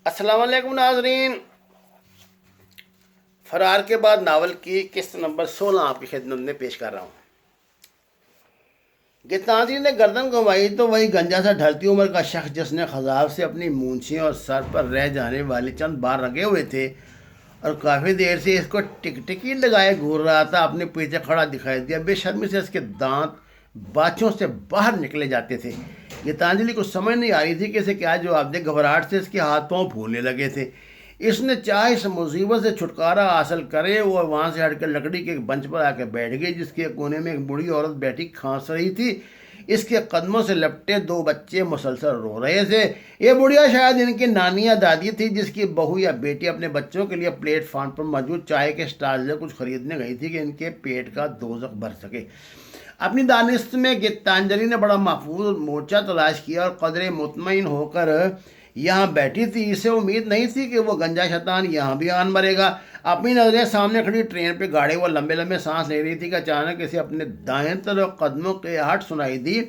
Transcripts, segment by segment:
السلام علیکم ناظرین، فرار کے بعد ناول کی قسط نمبر 16 آپ کی خدمت میں پیش کر رہا ہوں۔ گیتانجلی نے گردن گھمائی تو وہی گنجا سا ڈھلتی عمر کا شخص جس نے خضاب سے اپنی مونچھیں اور سر پر رہ جانے والے چند بار رگے ہوئے تھے اور کافی دیر سے اس کو ٹکی لگائے گھور رہا تھا، اپنے پیچھے کھڑا دکھائی دیا۔ بے شرمی سے اس کے دانت باچھوں سے باہر نکلے جاتے تھے۔ گیتانجلی کو سمجھ نہیں آ رہی تھی کہ اسے کیا جواب دے۔ گھبراہٹ سے اس کے ہاتھ پاؤں پھولنے لگے تھے۔ اس نے چاہے اس مصیبت سے چھٹکارا حاصل کرے، وہ وہاں سے ہٹ کر لکڑی کے ایک بنچ پر آ کے بیٹھ گئی جس کے کونے میں ایک بوڑھی عورت بیٹھی کھانس رہی تھی۔ اس کے قدموں سے لپٹے دو بچے مسلسل رو رہے تھے۔ یہ بڑھیا شاید ان کی نانی یا دادی تھی جس کی بہو یا بیٹی اپنے بچوں کے لیے پلیٹ فارم پر موجود چائے کے اسٹال سے کچھ خریدنے گئی تھی کہ ان کے پیٹ کا دوزخ بھر سکے۔ اپنی دانست میں گیتانجلی نے بڑا محفوظ مورچہ تلاش کیا اور قدرے مطمئن ہو کر یہاں بیٹھی تھی۔ اسے امید نہیں تھی کہ وہ گنجا شیطان یہاں بھی آن مرے گا۔ اپنی نظریں سامنے کھڑی ٹرین پہ گاڑی وہ لمبے لمبے سانس لے رہی تھی کہ اچانک اسے اپنے دائیں طرف قدموں کے ہٹ سنائی دی۔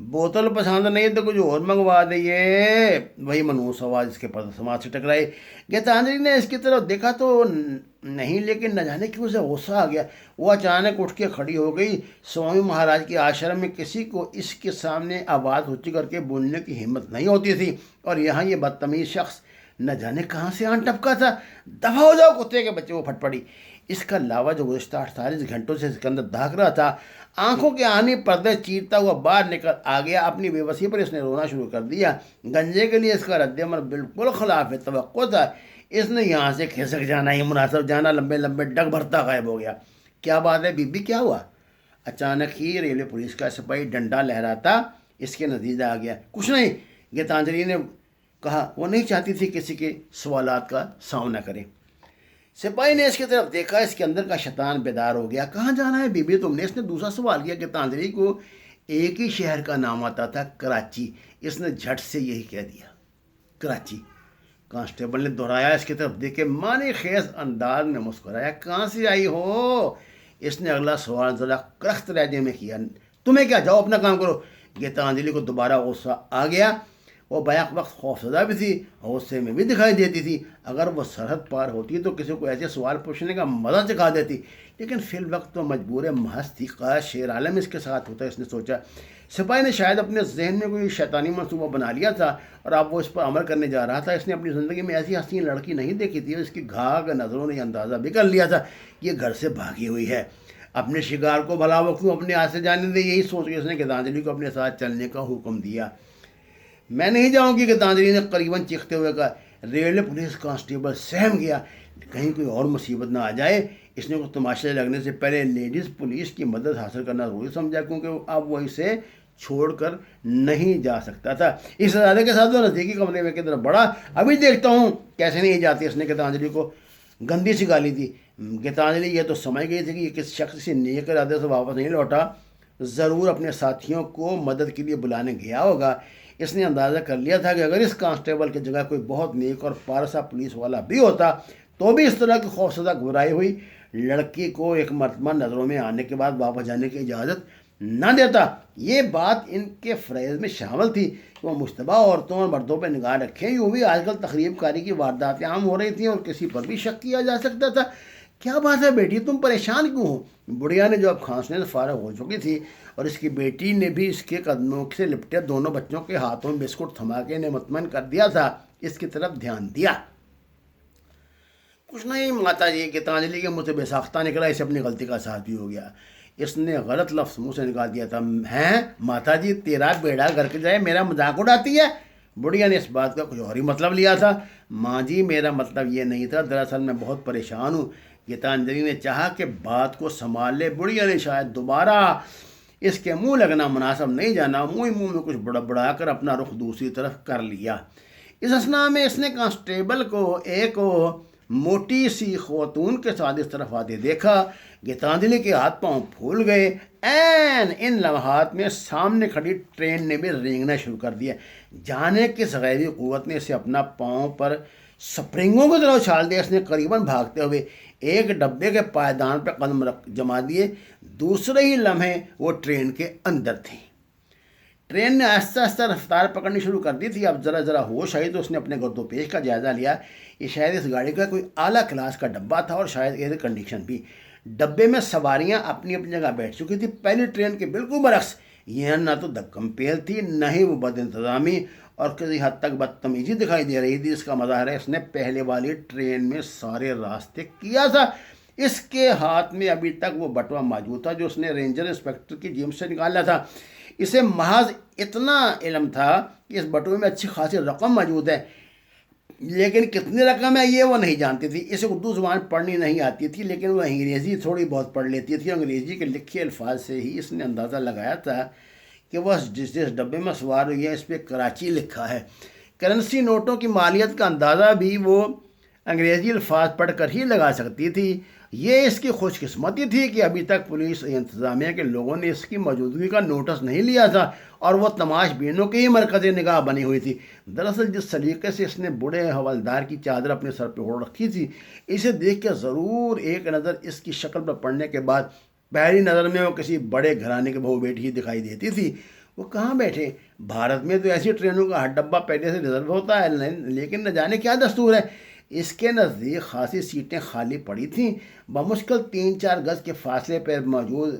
بوتل پسند نہیں تو کچھ اور منگوا دئیے، وہی منحوس آواز اس کے سماعت سے ٹکرائی۔ گیتانجلی نے اس کی طرف دیکھا تو نہیں، لیکن نہ جانے کیوں اسے غصہ آ گیا۔ وہ اچانک اٹھ کے کھڑی ہو گئی۔ سوامی مہاراج کے آشرم میں کسی کو اس کے سامنے آواز اونچی کر کے بولنے کی ہمت نہیں ہوتی تھی، اور یہاں یہ بدتمیز شخص نہ جانے کہاں سے آن ٹپکا تھا۔ دفع ہو جاؤ کتے کے بچے، وہ پھٹ پڑی۔ اس کا لاوا جو گزشتہ 48 گھنٹوں سے اس کے اندر دھاک رہا تھا، آنکھوں کے آنے پردے چیرتا ہوا باہر نکل آ گیا۔ اپنی بے بسی پر اس نے رونا شروع کر دیا۔ گنجے کے لیے اس کا رد عمل بالکل خلاف توقع تھا۔ اس نے یہاں سے کھسک جانا ہی مناسب جانا، لمبے لمبے ڈگ بھرتا غائب ہو گیا۔ کیا بات ہے بی بی، کیا ہوا؟ اچانک ہی ریلوے پولیس کا سپاہی ڈنڈا لہراتا اس کے نزدیک آ گیا۔ کچھ نہیں، گیتانجلی نے کہا۔ وہ نہیں چاہتی تھی کسی کے سوالات کا سامنا کرے۔ سپاہی نے اس کی طرف دیکھا، اس کے اندر کا شیطان بیدار ہو گیا۔ کہاں جانا ہے بی بی تم نے؟ اس نے دوسرا سوال کیا۔ گیتانجلی کو ایک ہی شہر کا نام آتا تھا، کراچی۔ اس نے جھٹ سے یہی کہہ دیا، کراچی۔ کانسٹیبل نے دہرایا، اس کی طرف دیکھ کے معنی خیز انداز میں مسکرایا۔ کہاں سے آئی ہو؟ اس نے اگلا سوال ذرا کرخت لہجے میں کیا۔ تمہیں کیا، جاؤ اپنا کام کرو۔ گیتانجلی کو دوبارہ غصہ آ گیا۔ وہ بیک وقت خوفزدہ بھی تھی، غصے میں بھی دکھائی دیتی تھی۔ اگر وہ سرحد پار ہوتی تو کسی کو ایسے سوال پوچھنے کا مزہ چکھا دیتی، لیکن فی الوقت تو مجبور محض تھی۔ کاش شیر عالم اس کے ساتھ ہوتا، اس نے سوچا۔ سپاہی نے شاید اپنے ذہن میں کوئی شیطانی منصوبہ بنا لیا تھا اور اب وہ اس پر عمل کرنے جا رہا تھا۔ اس نے اپنی زندگی میں ایسی حسین لڑکی نہیں دیکھی تھی، اور اس کی گھاگ نظروں نے یہ اندازہ بھی کر لیا تھا کہ یہ گھر سے بھاگی ہوئی ہے۔ اپنے شکار کو بھلا وہ کیوں اپنے ہاتھ سے جانے دے، یہی سوچ کے اس نے گیتانجلی کو اپنے ساتھ چلنے کا حکم دیا۔ میں نہیں جاؤں گی، گیتانجلی نے قریباً چیختے ہوئے کہا۔ ریلوے پولیس کانسٹیبل سہم گیا، کہیں کوئی اور مصیبت نہ آ جائے۔ اس نے کچھ تماشے لگنے سے پہلے لیڈیز پولیس کی مدد حاصل کرنا ضروری سمجھا، کیونکہ اب وہ اسے چھوڑ کر نہیں جا سکتا تھا۔ اس ارادے کے ساتھ وہ نزدیکی کمرے میں کی طرف بڑھا۔ ابھی دیکھتا ہوں کیسے نہیں جاتی۔ اس نے گیتانجلی کو گندی سی گالی دی۔ گیتانجلی یہ تو سمجھ گئی تھی کہ یہ کس شخص سے نیک ارادے سے واپس نہیں لوٹا، ضرور اپنے ساتھیوں کو مدد کے لیے بلانے گیا ہوگا۔ اس نے اندازہ کر لیا تھا کہ اگر اس کانسٹیبل کی جگہ کوئی بہت نیک اور پارسا پولیس والا بھی ہوتا تو بھی اس طرح کی خوفزدہ گھبرائی ہوئی لڑکی کو ایک مرتبہ نظروں میں آنے کے بعد واپس جانے کی اجازت نہ دیتا۔ یہ بات ان کے فریض میں شامل تھی کہ وہ مشتبہ عورتوں اور مردوں پہ نگاہ رکھیں۔ یوں بھی آج کل تخریب کاری کی وارداتیں عام ہو رہی تھیں اور کسی پر بھی شک کیا جا سکتا تھا۔ کیا بات ہے بیٹی، تم پریشان کیوں ہو؟ بڑھیا نے جو اب کھانسنے سے فارغ ہو چکی تھی اور اس کی بیٹی نے بھی اس کے قدموں سے لپٹے دونوں بچوں کے ہاتھوں میں بسکٹ تھما کے انہیں مطمئن کر دیا تھا، اس کی طرف دھیان دیا۔ کچھ نہیں ماتا جی، گیتانجلی کے منہ سے بے ساختہ نکلا۔ اسے اپنی غلطی کا احساس بھی ہو گیا۔ اس نے غلط لفظ منہ سے نکال دیا تھا۔ ہیں ماتا جی، تیرا بیڑا گھر کے جائے میرا مذاق اڑاتی ہے؟ بڑھیا نے اس بات کا کچھ اور ہی مطلب لیا تھا۔ ماں جی، میرا مطلب یہ نہیں تھا، دراصل میں بہت پریشان ہوں۔ گیتانجلی نے چاہا کہ بات کو سنبھال لے۔ بڑھیا نے شاید دوبارہ اس کے منہ لگنا مناسب نہیں جانا، منہ میں کچھ بڑا کر اپنا رخ دوسری طرف کر لیا۔ اس اثناء میں اس نے کانسٹیبل کو ایک موٹی سی خاتون کے ساتھ اس طرف آتے دیکھا۔ گیتانجلی کے ہاتھ پاؤں پھول گئے۔ ان لمحات میں سامنے کھڑی ٹرین نے بھی رینگنا شروع کر دیا۔ جانے کس غیبی قوت نے اسے اپنا پاؤں پر سپرنگوں کی طرح اچھال دیا۔ اس نے قریباً بھاگتے ہوئے ایک ڈبے کے پائیدان پر قدم جما دیے۔ دوسرے ہی لمحے وہ ٹرین کے اندر تھی۔ ٹرین نے آہستہ آہستہ رفتار پکڑنی شروع کر دی تھی. اب ذرا ہوش آئی تو اس نے اپنے گرد و پیش کا جائزہ لیا. یہ شاید اس گاڑی کا کوئی اعلیٰ کلاس کا ڈبہ تھا اور شاید ایئر کنڈیشن بھی. ڈبے میں سواریاں اپنی اپنی جگہ بیٹھ چکی تھی. پہلی ٹرین کے بالکل برعکس یہ نہ تو دھکم پیل تھی نہ ہی وہ بد انتظامی اور کسی حد تک بدتمیزی دکھائی دے رہی تھی. اس کا مظاہرہ اس نے پہلے والی ٹرین میں سارے راستے کیا تھا. اس کے ہاتھ میں ابھی تک وہ بٹوا موجود تھا جو اس نے رینجر انسپیکٹر کی جیب سے نکالا تھا. اسے محض اتنا علم تھا کہ اس بٹوے میں اچھی خاصی رقم موجود ہے، لیکن کتنی رقم ہے یہ وہ نہیں جانتی تھی. اسے اردو زبان پڑھنی نہیں آتی تھی، لیکن وہ انگریزی تھوڑی بہت پڑھ لیتی تھی. انگریزی کے لکھے الفاظ سے ہی اس نے اندازہ لگایا تھا کہ وہ جس ڈبے میں سوار ہوئی ہے اس پہ کراچی لکھا ہے. کرنسی نوٹوں کی مالیت کا اندازہ بھی وہ انگریزی الفاظ پڑھ کر ہی لگا سکتی تھی. یہ اس کی خوش قسمتی تھی کہ ابھی تک پولیس انتظامیہ کے لوگوں نے اس کی موجودگی کا نوٹس نہیں لیا تھا اور وہ تماش بینوں کے ہی مرکز نگاہ بنی ہوئی تھی. دراصل جس سلیقے سے اس نے بوڑھے حوالدار کی چادر اپنے سر پہ اوڑھ رکھی تھی، اسے دیکھ کے ضرور ایک نظر اس کی شکل پر پڑنے کے بعد پہلی نظر میں وہ کسی بڑے گھرانے کے بہو بیٹی ہی دکھائی دیتی تھی. وہ کہاں بیٹھے؟ بھارت میں تو ایسی ٹرینوں کا ہر ڈبہ پہلے سے ریزرو ہوتا ہے، لیکن نہ جانے کیا دستور ہے. اس کے نزدیک خاصی سیٹیں خالی پڑی تھیں. بمشکل 3-4 گز کے فاصلے پر موجود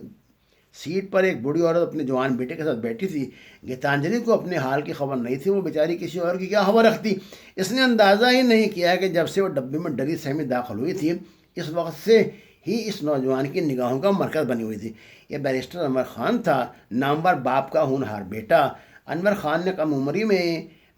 سیٹ پر ایک بوڑھی عورت اپنے جوان بیٹے کے ساتھ بیٹھی تھی. گیتانجلی کو اپنے حال کی خبر نہیں تھی. وہ بیچاری کسی اور کی کیا خبر رکھتی؟ اس نے اندازہ ہی نہیں کیا کہ جب سے وہ ڈبے میں ڈری سہمی داخل ہوئی تھی اس وقت سے ہی اس نوجوان کی نگاہوں کا مرکز بنی ہوئی تھی. یہ بیرسٹر انور خان تھا، نامور باپ کا ہونہار بیٹا. انور خان نے کم عمری میں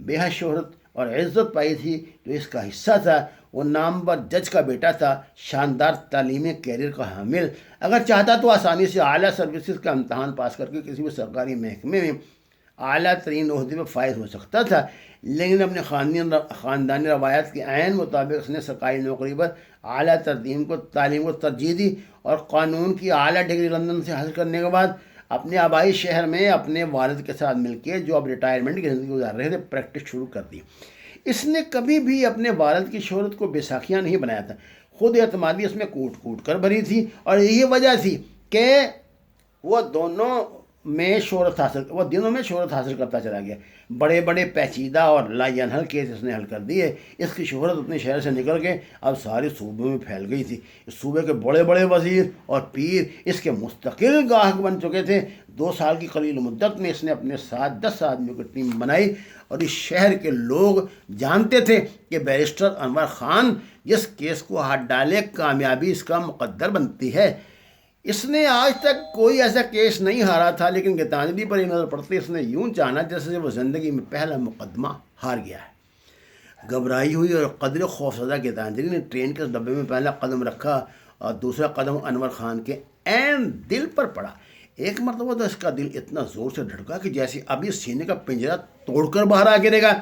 بے حد شہرت اور عزت پائی تھی جو اس کا حصہ تھا. وہ نامور جج کا بیٹا تھا، شاندار تعلیمی کیریئر کا حامل. اگر چاہتا تو آسانی سے اعلیٰ سروسز کا امتحان پاس کر کے کسی بھی سرکاری محکمے میں اعلیٰ ترین عہدے پر فائز ہو سکتا تھا، لیکن اپنے خاندانی روایت کے عین مطابق اس نے سرکاری نوکری پر اعلیٰ تعلیم کو ترجیح دی اور قانون کی اعلیٰ ڈگری لندن سے حاصل کرنے کے بعد اپنے آبائی شہر میں اپنے والد کے ساتھ مل کے جو اب ریٹائرمنٹ کی زندگی گزار رہے تھے پریکٹس شروع کر دی. اس نے کبھی بھی اپنے والد کی شہرت کو بیساکھیاں نہیں بنایا تھا. خود اعتمادی اس میں کوٹ کوٹ کر بھری تھی اور یہی وجہ تھی کہ وہ دنوں میں شہرت حاصل کرتا چلا گیا. بڑے بڑے پیچیدہ اور لا ینحل کیس اس نے حل کر دیے. اس کی شہرت اپنے شہر سے نکل کے اب سارے صوبے میں پھیل گئی تھی. اس صوبے کے بڑے بڑے وزیر اور پیر اس کے مستقل گاہک بن چکے تھے. 2 سال کی قلیل مدت میں اس نے اپنے ساتھ 10 آدمیوں کی ٹیم بنائی اور اس شہر کے لوگ جانتے تھے کہ بیرسٹر انور خان جس کیس کو ہاتھ ڈالے کامیابی اس کا مقدر بنتی ہے. اس نے آج تک کوئی ایسا کیس نہیں ہارا تھا، لیکن گیتانجلی پر یہ نظر پڑتے اس نے یوں جانا جیسے وہ زندگی میں پہلا مقدمہ ہار گیا ہے. گھبرائی ہوئی اور قدر خوفزدہ گیتانجلی نے ٹرین کے ڈبے میں پہلا قدم رکھا اور دوسرا قدم انور خان کے عین دل پر پڑا. ایک مرتبہ تو اس کا دل اتنا زور سے دھڑکا کہ جیسے ابھی سینے کا پنجرہ توڑ کر باہر آ گرے گا.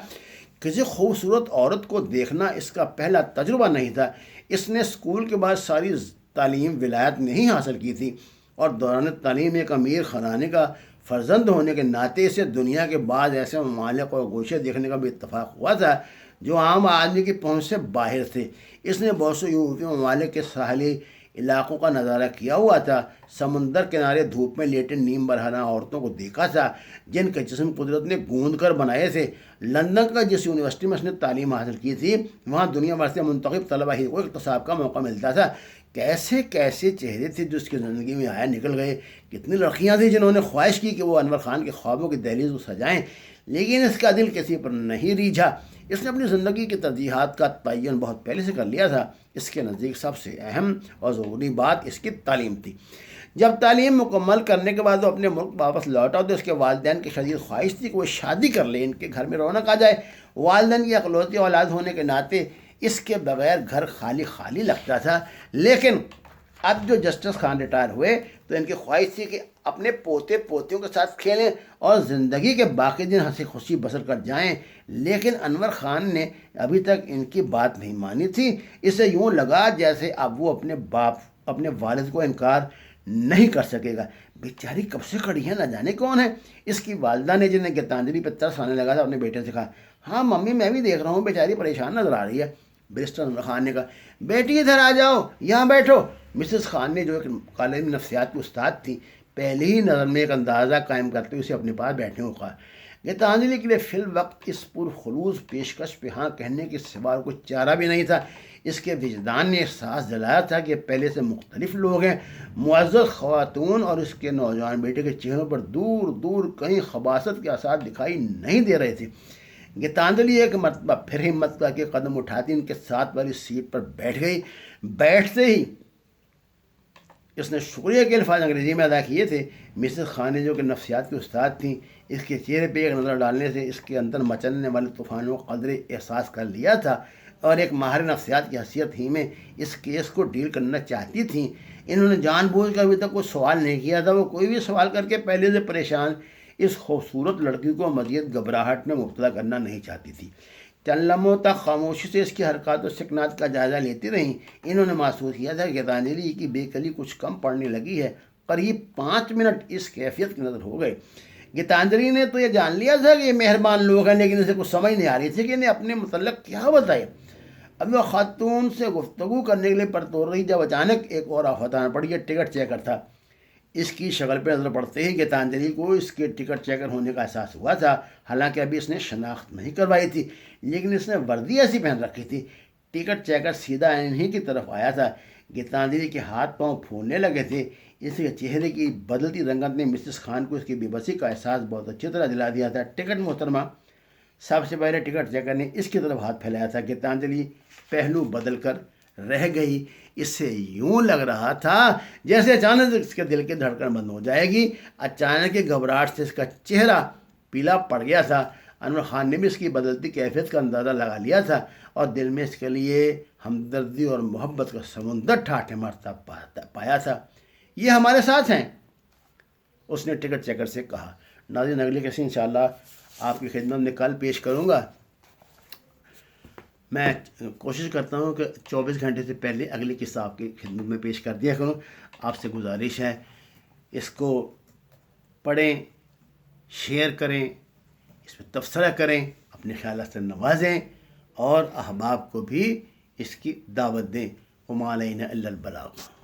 کسی خوبصورت عورت کو دیکھنا اس کا پہلا تجربہ نہیں تھا. اس نے اسکول کے بعد ساری تعلیم ولایت میں ہی حاصل کی تھی اور دوران تعلیم ایک امیر خاندان کا فرزند ہونے کے ناطے سے دنیا کے بعض ایسے ممالک اور گوشے دیکھنے کا بھی اتفاق ہوا تھا جو عام آدمی کی پہنچ سے باہر تھے. اس نے بہت سے یورپی ممالک کے ساحلی علاقوں کا نظارہ کیا ہوا تھا. سمندر کنارے دھوپ میں لیٹے نیم برہنہ عورتوں کو دیکھا تھا جن کے جسم قدرت نے گوند کر بنائے تھے. لندن کا جس یونیورسٹی میں اس نے تعلیم حاصل کی تھی وہاں دنیا بھر سے منتخب طلبہ ہی کو اقتصاب کا موقع ملتا تھا. کیسے کیسے چہرے تھے جو اس کی زندگی میں آیا نکل گئے. کتنی لڑکیاں تھیں جنہوں نے خواہش کی کہ وہ انور خان کے خوابوں کی دہلیز کو سجائیں، لیکن اس کا دل کسی پر نہیں ریجھا. اس نے اپنی زندگی کی ترجیحات کا تعین بہت پہلے سے کر لیا تھا. اس کے نزدیک سب سے اہم اور ضروری بات اس کی تعلیم تھی. جب تعلیم مکمل کرنے کے بعد وہ اپنے ملک واپس لوٹا تو اس کے والدین کی شدید خواہش تھی کہ وہ شادی کر لیں، ان کے گھر میں رونق آ جائے. والدین کی اکلوتی اولاد ہونے کے ناطے اس کے بغیر گھر خالی خالی لگتا تھا. لیکن اب جو جسٹس خان ریٹائر ہوئے تو ان کی خواہش تھی کہ اپنے پوتے پوتیوں کے ساتھ کھیلیں اور زندگی کے باقی دن ہنسی خوشی بسر کر جائیں. لیکن انور خان نے ابھی تک ان کی بات نہیں مانی تھی. اسے یوں لگا جیسے اب وہ اپنے والد کو انکار نہیں کر سکے گا. بیچاری کب سے کھڑی ہے، نہ جانے کون ہے. اس کی والدہ نے جنہیں گیتانجلی پہ ترس آنے لگا تھا اپنے بیٹے سے کہا، ہاں ممی میں بھی دیکھ رہا ہوں بیچاری پریشان نظر آ رہی ہے. بیرسٹر انور خان نے کہا، بیٹی ادھر آ جاؤ، یہاں بیٹھو. مسز خان نے جو ایک کالج میں نفسیات کی استاد تھی پہلی ہی نظر میں ایک اندازہ قائم کرتے ہوئے اسے اپنے پاس بیٹھنے کو کہا۔ گیتانجلی کے لیے فی الوقت اس پرخلوص پیشکش پہ ہاں کہنے کے سوا کوئی چارہ بھی نہیں تھا۔ اس کے وجدان نے احساس دلایا تھا کہ پہلے سے مختلف لوگ ہیں۔ معزز خواتون اور اس کے نوجوان بیٹے کے چہروں پر دور دور کہیں خباثت کے آثار دکھائی نہیں دے رہے تھے۔ گیتانجلی ایک مرتبہ پھر ہمت کر کے قدم اٹھاتی ان کے ساتھ والی سیٹ پر بیٹھ گئی۔ بیٹھتے ہی اس نے شکریہ کے الفاظ انگریزی میں ادا کیے تھے۔ مسز خان نے جو کہ نفسیات کی استاد تھیں، اس کے چہرے پہ ایک نظر ڈالنے سے اس کے اندر مچلنے والے طوفانوں کا قدر احساس کر لیا تھا، اور ایک ماہر نفسیات کی حیثیت ہی میں اس کیس کو ڈیل کرنا چاہتی تھیں۔ انہوں نے جان بوجھ کر ابھی تک کوئی سوال نہیں کیا تھا۔ وہ کوئی بھی سوال کر کے پہلے سے پریشان اس خوبصورت لڑکی کو مزید گھبراہٹ میں مبتلا کرنا نہیں چاہتی تھی۔ چند لمحوں تک خاموشی سے اس کی حرکات و سکنات کا جائزہ لیتی رہیں۔ انہوں نے محسوس کیا تھا کہ گیتانجلی کی بے کلی کچھ کم پڑنے لگی ہے۔ قریب 5 منٹ اس کیفیت کی نظر ہو گئے۔ گیتانجلی نے تو یہ جان لیا تھا کہ یہ مہربان لوگ ہیں، لیکن اسے کچھ سمجھ نہیں آ رہی تھی کہ انہیں اپنے متعلق کیا بتائے۔ اب وہ خاتون سے گفتگو کرنے کے لیے پرتور رہی جب اچانک ایک اور آفت آنا پڑی۔ یہ ٹکٹ چیکر تھا۔ اس کی شکل پہ نظر پڑتے ہی گیتانجلی کو اس کے ٹکٹ چیکر ہونے کا احساس ہوا تھا۔ حالانکہ ابھی اس نے شناخت نہیں کروائی تھی، لیکن اس نے وردی ایسی پہن رکھی تھی۔ ٹکٹ چیکر سیدھا انہی کی طرف آیا تھا۔ گیتانجلی کے ہاتھ پاؤں پھولنے لگے تھے۔ اس کے چہرے کی بدلتی رنگت نے مسز خان کو اس کی بے بسی کا احساس بہت اچھی طرح دلا دیا تھا۔ ٹکٹ محترمہ۔ سب سے پہلے ٹکٹ چیکر نے اس کی طرف ہاتھ پھیلایا تھا۔ گیتانجلی پہلو بدل کر رہ گئی۔ اس سے یوں لگ رہا تھا جیسے اچانک اس کے دل کی دھڑکن بند ہو جائے گی۔ اچانک کی گھبراہٹ سے اس کا چہرہ پیلا پڑ گیا تھا۔ انور خان نے بھی اس کی بدلتی کیفیت کا اندازہ لگا لیا تھا، اور دل میں اس کے لیے ہمدردی اور محبت کا سمندر ٹھاٹھے مارتا پایا تھا۔ یہ ہمارے ساتھ ہیں، اس نے ٹکٹ چیکر سے کہا۔ ناظرین، اگلی کیسے انشاءاللہ آپ کی خدمت میں کل پیش کروں گا۔ میں کوشش کرتا ہوں کہ 24 گھنٹے سے پہلے اگلی قصہ آپ کی خدمت میں پیش کر دیا کروں۔ آپ سے گزارش ہے اس کو پڑھیں، شیئر کریں، اس پہ تبصرہ کریں، اپنے خیالات سے نوازیں، اور احباب کو بھی اس کی دعوت دیں۔ وما علینا الا البلاغ۔